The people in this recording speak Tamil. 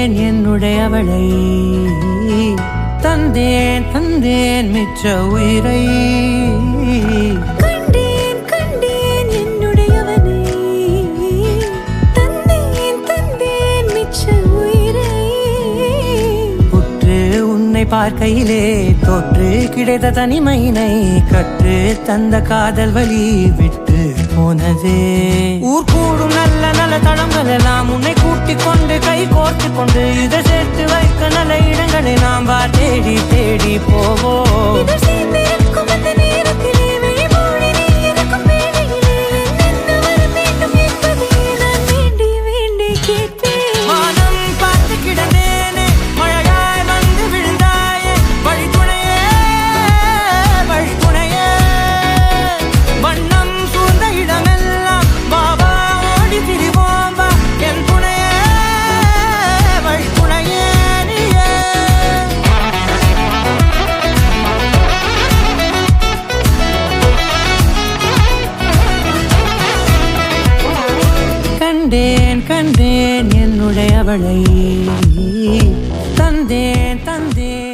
கண்டேன் என்னுடையவளை தந்தேன் தந்தேன் மிச்ச உயிரை கண்டேன் கண்டேன் என்னுடையவனை தந்தேன் தந்தேன் மிச்ச உயிரை உற்று உன்னை பார்க்கையிலே தொற்று கிடைத்த தனிமையினை கற்று தந்த காதல் வழி விட்டு போனதே ஊர் கூடும் நல்ல நல்ல தளங்கள் எல்லாம் உன்னை கூட்டிக் கொண்டு கை கோர்த்து கொண்டு இதை சேர்த்து வைக்க நல்ல இடங்களை நாம் தேடி தேடி போவோம் கண்டேன் கண்டேன் என்னுடையவளை தந்தேன் தந்தேன்